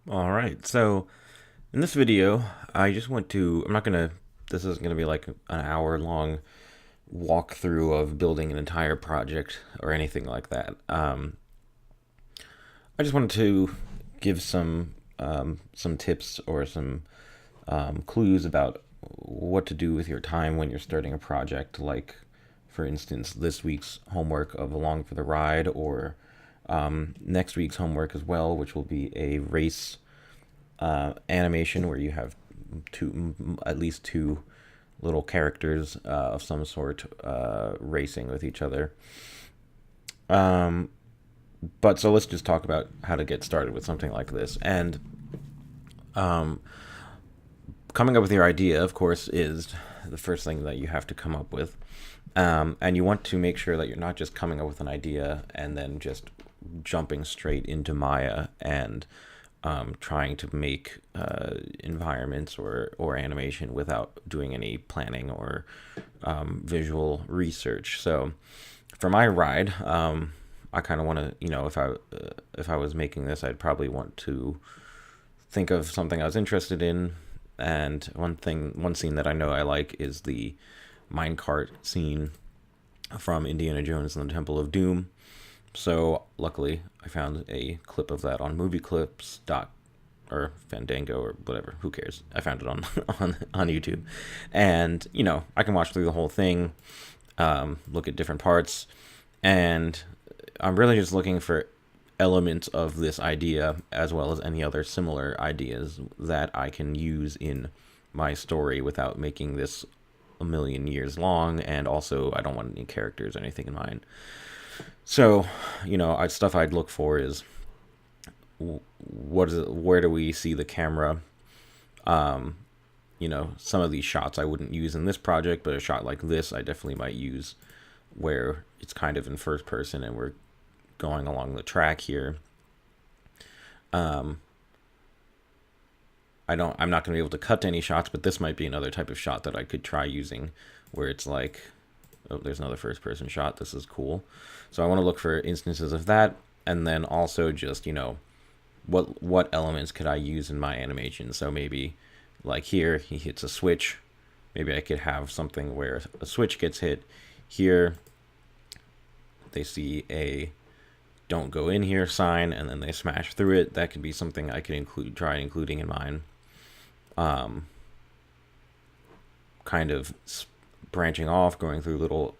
All right. So in this video, I just want to, I'm not going to, this isn't going to be like an hour long walkthrough of building an entire project or anything like that. I just wanted to give some tips or some clues about what to do with your time when you're starting a project. Like, for instance, this week's homework of Along for the Ride, or next week's homework as well, which will be a race animation where you have at least two little characters of some sort racing with each other. But so let's just talk about how to get started with something like this. And coming up with your idea, of course, is the first thing that you have to come up with. And you want to make sure that you're not just coming up with an idea and then just jumping straight into Maya and trying to make environments or animation without doing any planning or visual research. So for my ride, I kind of want to, if I was making this, I'd probably want to think of something I was interested in. And one scene that I know I like is the minecart scene from Indiana Jones and the Temple of Doom. So luckily, I found a clip of that on Movie Clips dot or Fandango or whatever. Who cares? I found it on on YouTube, and I can watch through the whole thing, look at different parts, and I'm really just looking for elements of this idea as well as any other similar ideas that I can use in my story without making this a million years long. And also, I don't want any characters or anything in mind. So, stuff I'd look for is what is it, where do we see the camera? Some of these shots I wouldn't use in this project, but a shot like this I definitely might use where it's kind of in first person and we're going along the track here. I'm not going to be able to cut to any shots, but this might be another type of shot that I could try using where it's like, oh, there's another first person shot. This is cool. So I want to look for instances of that. And then also just, what elements could I use in my animation? So maybe like here, he hits a switch. Maybe I could have something where a switch gets hit. Here, they see a don't go in here sign and then they smash through it. That could be something I could try including in mine. Kind of branching off, going through little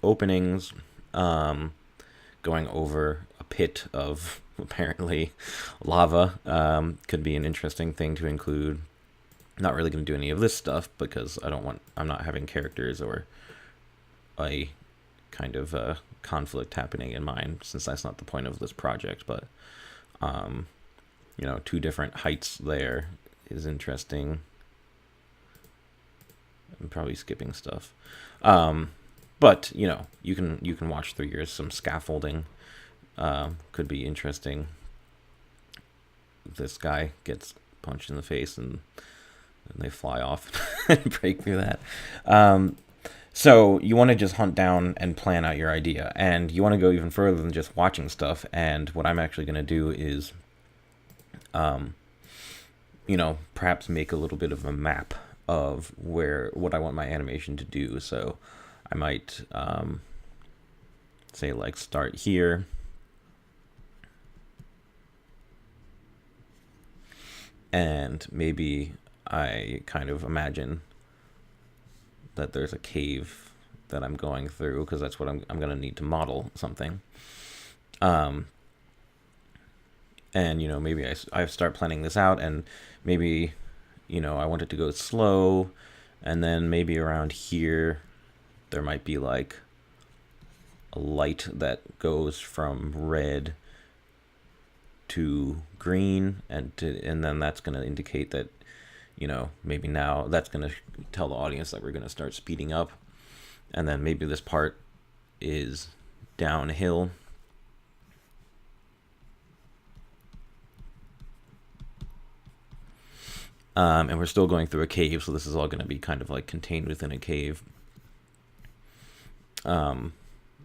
openings, going over a pit of apparently lava could be an interesting thing to include. Not really going to do any of this stuff because I'm not having characters or a kind of conflict happening in mine, since that's not the point of this project. But two different heights there is interesting. I'm probably skipping stuff. But you can watch through yours. Some scaffolding could be interesting. This guy gets punched in the face and they fly off and break through that. So you want to just hunt down and plan out your idea, and you want to go even further than just watching stuff. And what I'm actually going to do is, perhaps make a little bit of a map of what I want my animation to do. So I might say like start here. And maybe I kind of imagine that there's a cave that I'm going through because that's what I'm going to need to model something. And maybe I start planning this out, and maybe I want it to go slow, and then maybe around here there might be like a light that goes from red to green, and then that's going to indicate that maybe now that's going to tell the audience that we're going to start speeding up. And then maybe this part is downhill. And we're still going through a cave, so this is all going to be kind of like contained within a cave.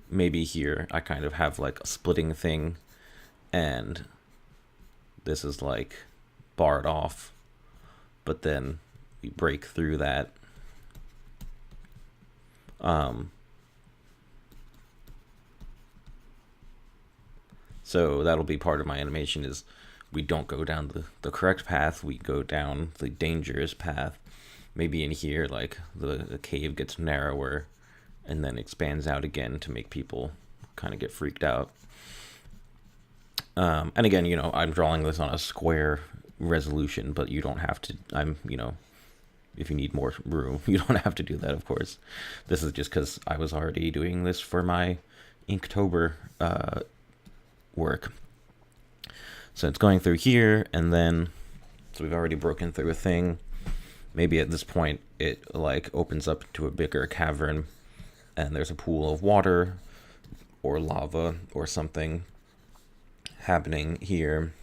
Maybe here I kind of have like a splitting thing, and this is like barred off, but then we break through that. So that'll be part of my animation, is we don't go down the correct path, we go down the dangerous path. Maybe in here, like, the cave gets narrower and then expands out again to make people kind of get freaked out. And again, I'm drawing this on a square resolution, but you don't have to. If you need more room, you don't have to do that, of course. This is just because I was already doing this for my Inktober work. So it's going through here, and then, so we've already broken through a thing. Maybe at this point it like opens up to a bigger cavern, and there's a pool of water or lava or something happening here.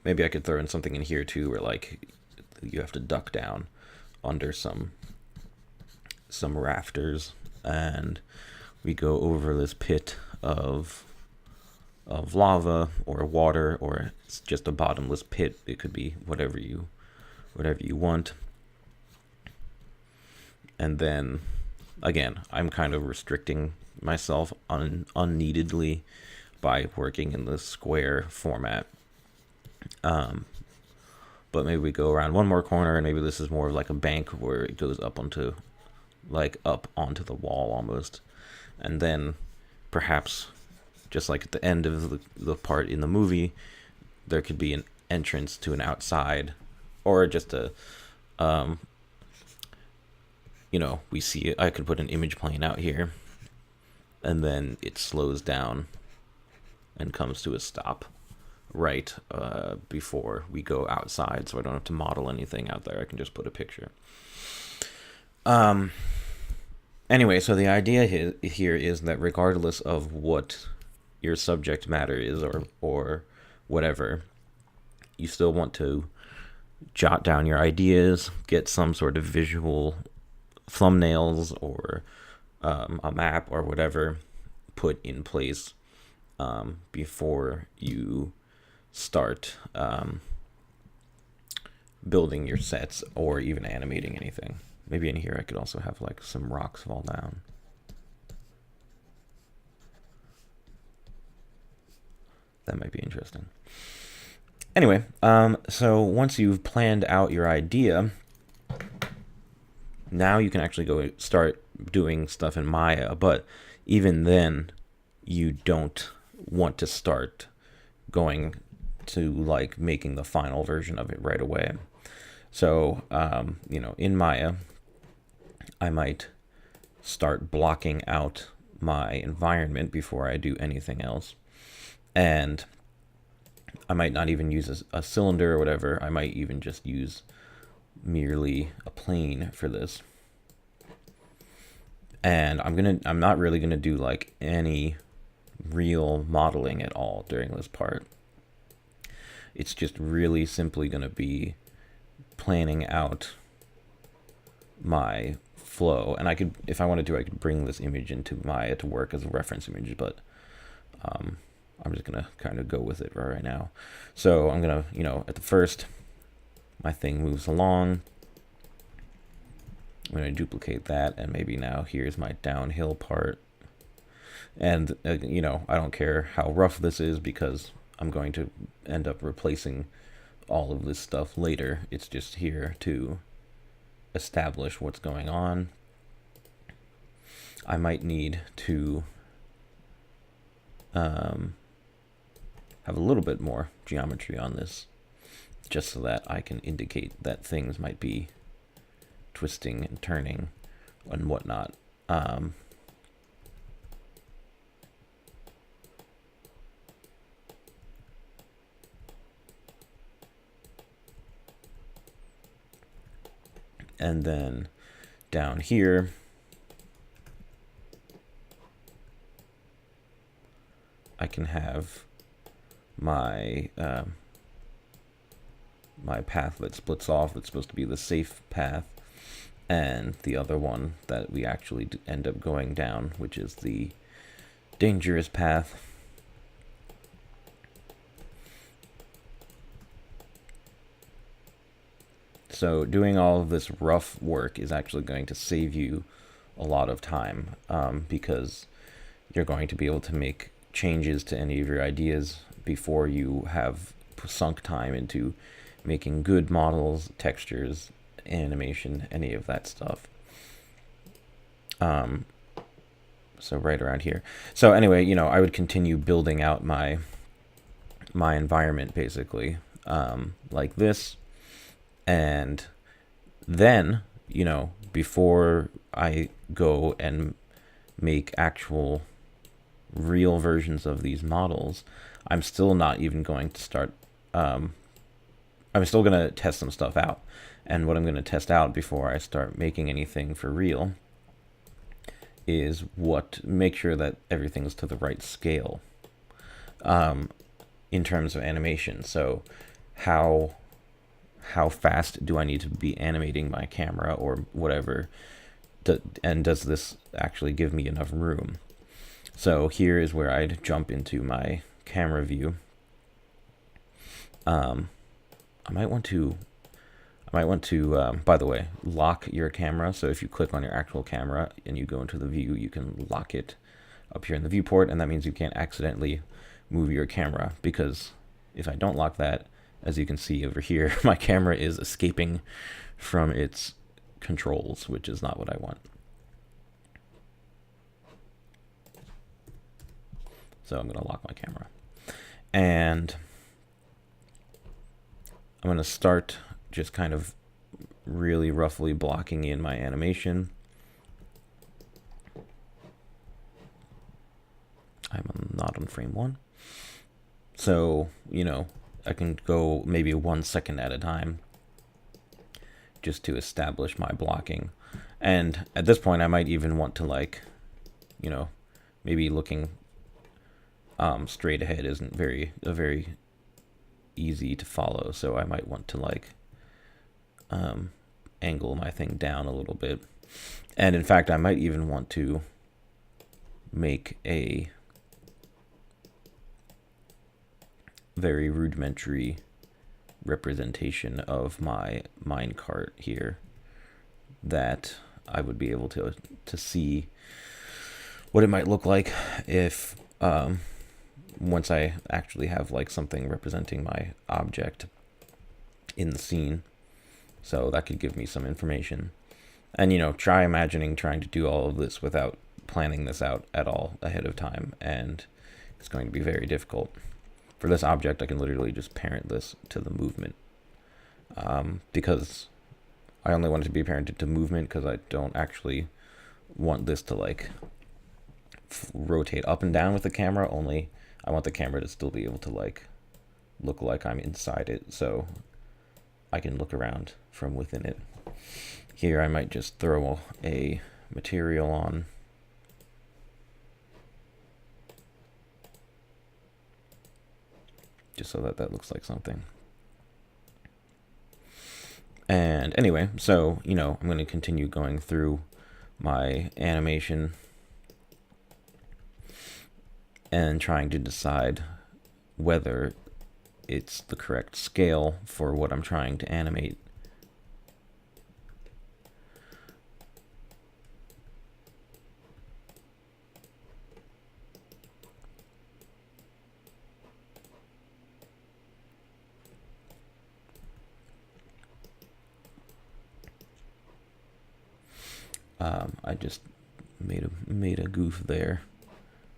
Maybe I could throw in something in here too, where like you have to duck down under some rafters, and we go over this pit of lava or water, or it's just a bottomless pit. It could be whatever you want. And then again, I'm kind of restricting myself unneededly by working in the square format. But maybe we go around one more corner, and maybe this is more of like a bank where it goes up onto the wall almost. And then perhaps, just like at the end of the part in the movie, there could be an entrance to an outside, or just a, we see it. I could put an image plane out here, and then it slows down and comes to a stop right before we go outside, so I don't have to model anything out there. I can just put a picture. Anyway, so the idea here is that regardless of what your subject matter is, or whatever, you still want to jot down your ideas, get some sort of visual thumbnails or a map or whatever put in place before you start building your sets or even animating anything. Maybe in here I could also have like some rocks fall down. That might be interesting. Anyway, so once you've planned out your idea, now you can actually go start doing stuff in Maya. But even then, you don't want to start going to like making the final version of it right away. So, in Maya, I might start blocking out my environment before I do anything else. And I might not even use a cylinder or whatever. I might even just use merely a plane for this. And I'm not really gonna do like any real modeling at all during this part. It's just really simply gonna be planning out my flow. And I could, if I wanted to, I could bring this image into Maya to work as a reference image, but I'm just gonna kind of go with it right now. So I'm gonna, at the first, my thing moves along. I'm gonna duplicate that, and maybe now here's my downhill part. And I don't care how rough this is, because I'm going to end up replacing all of this stuff later. It's just here to establish what's going on. I might need to have a little bit more geometry on this, just so that I can indicate that things might be twisting and turning and whatnot. And then down here, I can have my my path that splits off. That's supposed to be the safe path, and the other one that we actually end up going down, which is the dangerous path. So doing all of this rough work is actually going to save you a lot of time, because you're going to be able to make changes to any of your ideas before you have sunk time into making good models, textures, animation, any of that stuff. So right around here. So anyway, you know, I would continue building out my environment basically, like this, and then, you know, before I go and make actual real versions of these models, I'm still not even going to start, I'm still going to test some stuff out. And what I'm going to test out before I start making anything for real is make sure that everything's to the right scale, in terms of animation. So how fast do I need to be animating my camera or whatever, and does this actually give me enough room? So here is where I'd jump into my camera view. I might want to, by the way, lock your camera. So if you click on your actual camera and you go into the view, you can lock it up here in the viewport, and that means you can't accidentally move your camera, because if I don't lock that, as you can see over here, my camera is escaping from its controls, which is not what I want. So I'm going to lock my camera. And I'm going to start just kind of really roughly blocking in my animation. I'm not on frame 1. So, you know, I can go maybe 1 second at a time just to establish my blocking. And at this point, I might even want to, like, you know, maybe looking straight ahead isn't very easy to follow. So I might want to, like, angle my thing down a little bit. And in fact, I might even want to make a very rudimentary representation of my minecart here, that I would be able to see what it might look like if once I actually have like something representing my object in the scene. So that could give me some information. And, you know, try imagining trying to do all of this without planning this out at all ahead of time, and it's going to be very difficult. For this object, I can literally just parent this to the movement, because I only want it to be parented to movement because I don't actually want this to like rotate up and down with the camera. Only I want the camera to still be able to like look like I'm inside it, so I can look around from within it. Here I might just throw a material on. Just so that looks like something. And anyway, so, you know, I'm going to continue going through my animation and trying to decide whether it's the correct scale for what I'm trying to animate. I just made a goof there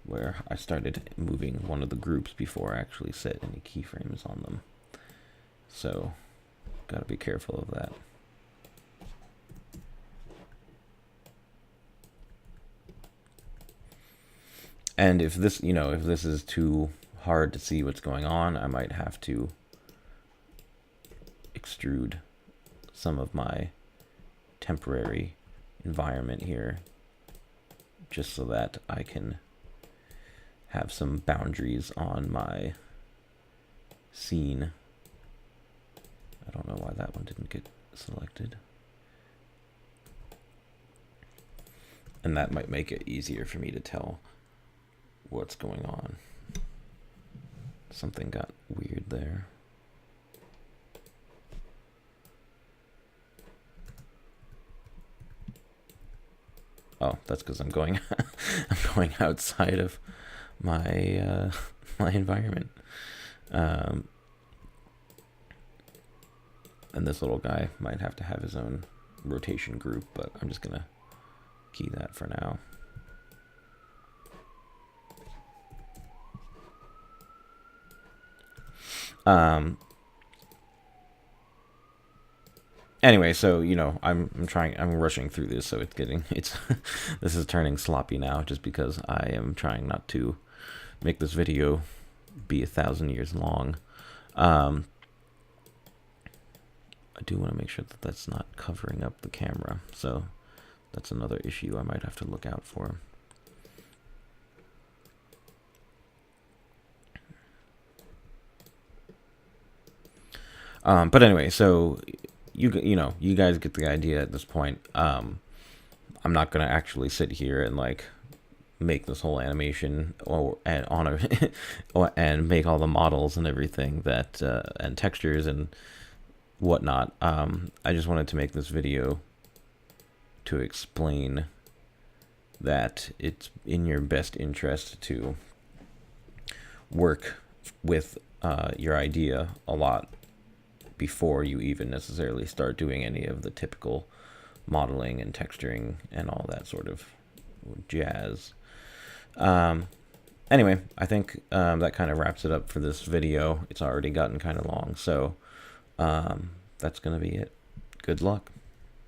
where I started moving one of the groups before I actually set any keyframes on them. So, gotta be careful of that. And if this, you know, if this is too hard to see what's going on, I might have to extrude some of my temporary environment here, just so that I can have some boundaries on my scene. I don't know why that one didn't get selected. And that might make it easier for me to tell what's going on. Something got weird there. Oh, that's because I'm going I'm going outside of my my environment. And this little guy might have to have his own rotation group, but I'm just gonna key that for now. Anyway, so I'm rushing through this, so it's this is turning sloppy now, just because I am trying not to make this video be 1,000 years long. I do want to make sure that that's not covering up the camera, so that's another issue I might have to look out for. But anyway, so you guys get the idea at this point. I'm not gonna actually sit here and like make this whole animation and make all the models and everything that and textures and whatnot. I just wanted to make this video to explain that it's in your best interest to work with your idea a lot before you even necessarily start doing any of the typical modeling and texturing and all that sort of jazz. Anyway, I think that kind of wraps it up for this video. It's already gotten kind of long, so that's going to be it. Good luck.